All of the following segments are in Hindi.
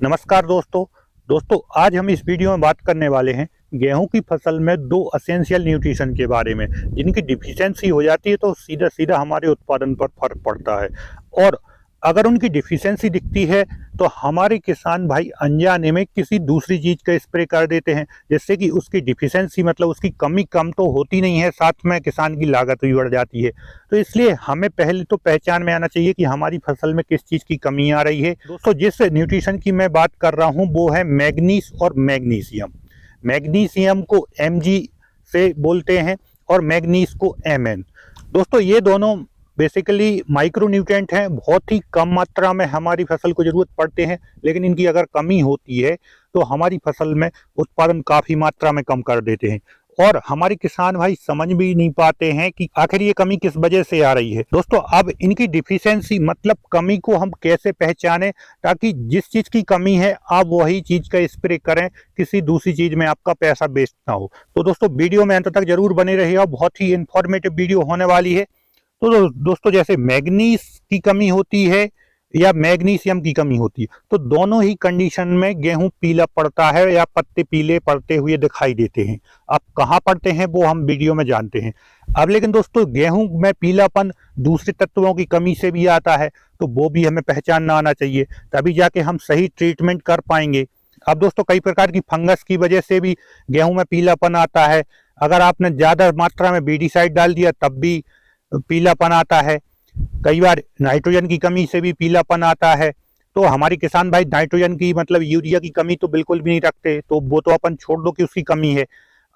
नमस्कार दोस्तों आज हम इस वीडियो में बात करने वाले हैं गेहूं की फसल में दो एसेंशियल न्यूट्रिशन के बारे में जिनकी डिफिशियंसी हो जाती है तो सीधा सीधा हमारे उत्पादन पर फर्क पड़ता है। और अगर उनकी डिफिशियंसी दिखती है तो हमारे किसान भाई अनजाने में किसी दूसरी चीज़ का स्प्रे कर देते हैं, जिससे कि उसकी डिफिशियंसी मतलब उसकी कमी कम तो होती नहीं है, साथ में किसान की लागत भी बढ़ जाती है। तो इसलिए हमें पहले तो पहचान में आना चाहिए कि हमारी फसल में किस चीज़ की कमी आ रही है। दोस्तों जिस न्यूट्रिशन की मैं बात कर रहा हूँ वो है मैग्नीज और मैग्नीशियम। मैग्नीशियम को Mg से बोलते हैं और मैग्नीज को Mn। दोस्तों ये दोनों बेसिकली माइक्रो न्यूट्रिएंट हैं, बहुत ही कम मात्रा में हमारी फसल को जरूरत पड़ते हैं, लेकिन इनकी अगर कमी होती है तो हमारी फसल में उत्पादन काफी मात्रा में कम कर देते हैं। और हमारे किसान भाई समझ भी नहीं पाते हैं कि आखिर ये कमी किस वजह से आ रही है। दोस्तों अब इनकी डिफिशियंसी मतलब कमी को हम कैसे पहचानें ताकि जिस चीज की कमी है आप वही चीज का स्प्रे करें, किसी दूसरी चीज में आपका पैसा वेस्ट ना हो। तो दोस्तों वीडियो में अंत तक जरूर बने रहिएगा, बहुत ही इंफॉर्मेटिव वीडियो होने वाली है। तो दोस्तों जैसे मैग्नीज की कमी होती है या मैग्नीशियम की कमी होती है तो दोनों ही कंडीशन में गेहूं पीला पड़ता है या पत्ते पीले पड़ते हुए दिखाई देते हैं। अब कहाँ पड़ते हैं वो हम वीडियो में जानते हैं। अब लेकिन दोस्तों गेहूं में पीलापन दूसरे तत्वों की कमी से भी आता है, तो वो भी हमें पहचानना आना चाहिए, तभी जाके हम सही ट्रीटमेंट कर पाएंगे। अब दोस्तों कई प्रकार की फंगस की वजह से भी गेहूं में पीलापन आता है। अगर आपने ज्यादा मात्रा में बीडीसाइड डाल दिया तब भी पीलापन आता है। कई बार नाइट्रोजन की कमी से भी पीलापन आता है। तो हमारे किसान भाई नाइट्रोजन की मतलब यूरिया की कमी तो बिल्कुल भी नहीं रखते, तो वो तो अपन छोड़ दो कि उसकी कमी है।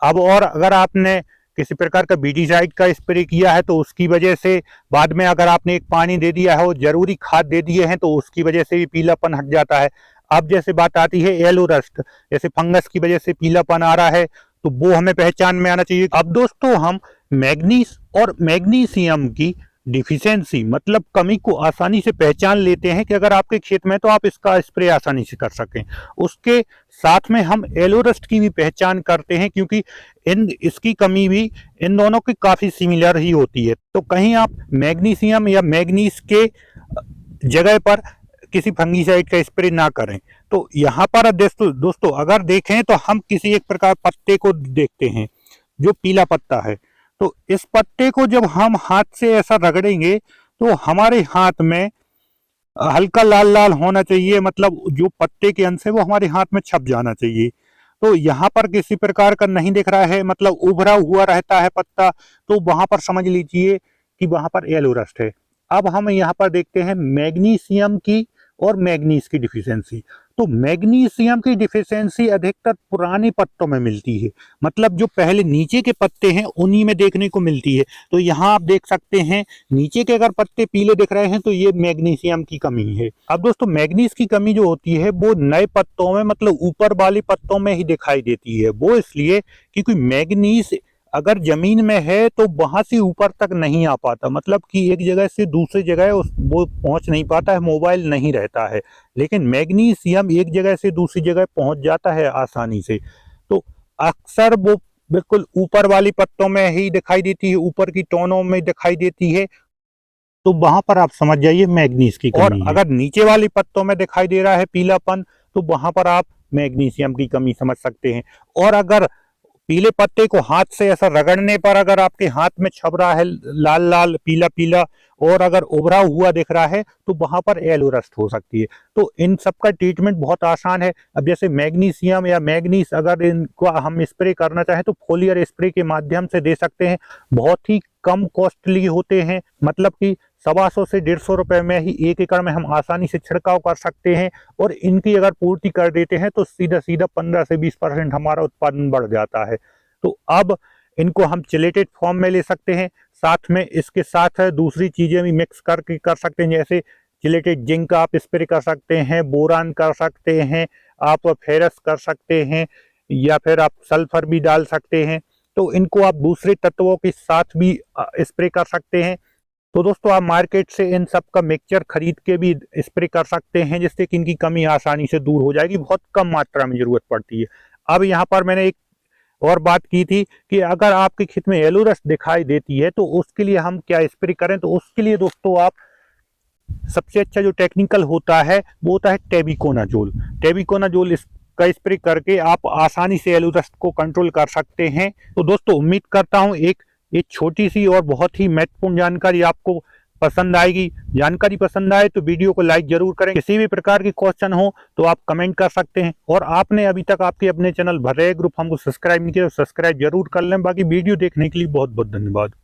अब और अगर आपने किसी प्रकार का बीडीसाइड का स्प्रे किया है तो उसकी वजह से बाद में अगर आपने एक पानी दे दिया है और जरूरी खाद दे दिए हैं तो उसकी वजह से भी पीलापन हट जाता है। अब जैसे बात आती है येलो रस्ट, जैसे फंगस की वजह से पीलापन आ रहा है, तो वो हमें पहचान में आना चाहिए। अब दोस्तों हम मैग्नीज और मैग्नीशियम की डिफिशियंसी मतलब कमी को आसानी से पहचान लेते हैं कि अगर आपके खेत में तो आप इसका स्प्रे आसानी से कर सकें। उसके साथ में हम एलोरस्ट की भी पहचान करते हैं, क्योंकि इसकी कमी भी इन दोनों की काफी सिमिलर ही होती है। तो कहीं आप मैग्नीशियम या मैग्नीज के जगह पर किसी फंगीसाइड का स्प्रे ना करें। तो यहाँ पर दोस्तों अगर देखें तो हम किसी एक प्रकार पत्ते को देखते हैं जो पीला पत्ता है, तो इस पत्ते को जब हम हाथ से ऐसा रगड़ेंगे तो हमारे हाथ में हल्का लाल लाल होना चाहिए, मतलब जो पत्ते के अंश है वो हमारे हाथ में छप जाना चाहिए। तो यहाँ पर किसी प्रकार का नहीं दिख रहा है, मतलब उभरा हुआ रहता है पत्ता, तो वहां पर समझ लीजिए कि वहां पर येलो रस्ट है। अब हम यहाँ पर देखते हैं मैग्नीशियम की और मैग्नीज की डिफिशियंसी। तो मैग्नीशियम की डिफिशियंसी अधिकतर पुराने पत्तों में मिलती है, मतलब जो पहले नीचे के पत्ते हैं उन्हीं में देखने को मिलती है। तो यहाँ आप देख सकते हैं नीचे के अगर पत्ते पीले दिख रहे हैं तो ये मैग्नीशियम की कमी है। अब दोस्तों मैग्नीज की कमी जो होती है वो नए पत्तों में मतलब ऊपर वाले पत्तों में ही दिखाई देती है। वो इसलिए क्योंकि मैग्नीज अगर जमीन में है तो वहां से ऊपर तक नहीं आ पाता, मतलब कि एक जगह से दूसरी जगह वो पहुंच नहीं पाता है, मोबाइल नहीं रहता है। लेकिन मैग्नीशियम एक जगह से दूसरी जगह पहुंच जाता है आसानी से। तो अक्सर वो बिल्कुल ऊपर वाली पत्तों में ही दिखाई देती है, ऊपर की टोनों में दिखाई देती है, तो वहां पर आप समझ जाइए मैग्नीज की कमी है। और अगर नीचे वाली पत्तों में दिखाई दे रहा है पीलापन तो वहां पर आप मैग्नीशियम की कमी समझ सकते हैं। और अगर पीले पत्ते को हाथ से ऐसा रगड़ने पर अगर आपके हाथ में छप रहा है लाल लाल पीला पीला और अगर उभरा हुआ दिख रहा है तो वहां पर येलो रस्ट हो सकती है। तो इन सब का ट्रीटमेंट बहुत आसान है। अब जैसे मैग्नीशियम या मैग्नीज अगर इनको हम स्प्रे करना चाहें तो फोलियर स्प्रे के माध्यम से दे सकते हैं, बहुत ही कम कॉस्टली होते हैं, मतलब कि 125 से 150 रुपए में ही 1 एकड़ में हम आसानी से छिड़काव कर सकते हैं। और इनकी अगर पूर्ति कर देते हैं तो सीधा सीधा 15 से 20% हमारा उत्पादन बढ़ जाता है। तो अब इनको हम चिलेटेड फॉर्म में ले सकते हैं, साथ में इसके साथ दूसरी चीजें भी मिक्स करके कर सकते हैं, जैसे चिलेटेड जिंक आप स्प्रे कर सकते हैं, बोरान कर सकते हैं, आप फेरस कर सकते हैं, या फिर आप सल्फर भी डाल सकते हैं। तो इनको आप दूसरे तत्वों के साथ भी स्प्रे कर सकते हैं। तो दोस्तों आप मार्केट से इन सब का मिक्सचर खरीद के भी स्प्रे कर सकते हैं, जिससे कि इनकी कमी आसानी से दूर हो जाएगी, बहुत कम मात्रा में जरूरत पड़ती है। अब यहाँ पर मैंने एक और बात की थी कि अगर आपके खेत में येलो रस्ट दिखाई देती है तो उसके लिए हम क्या स्प्रे करें। तो उसके लिए दोस्तों आप सबसे अच्छा जो टेक्निकल होता है वो होता है टेबिकोनाजोल। टेबिकोनाजोल इसका स्प्रे करके आप आसानी से एलुरस्ट को कंट्रोल कर सकते हैं। तो दोस्तों उम्मीद करता हूं एक छोटी सी और बहुत ही महत्वपूर्ण जानकारी आपको पसंद आएगी। जानकारी पसंद आए तो वीडियो को लाइक जरूर करें। किसी भी प्रकार की क्वेश्चन हो तो आप कमेंट कर सकते हैं, और आपने अभी तक आपके अपने चैनल भर्रे ग्रुप हमको सब्सक्राइब नहीं किया तो सब्सक्राइब जरूर कर लें। बाकी वीडियो देखने के लिए बहुत बहुत धन्यवाद।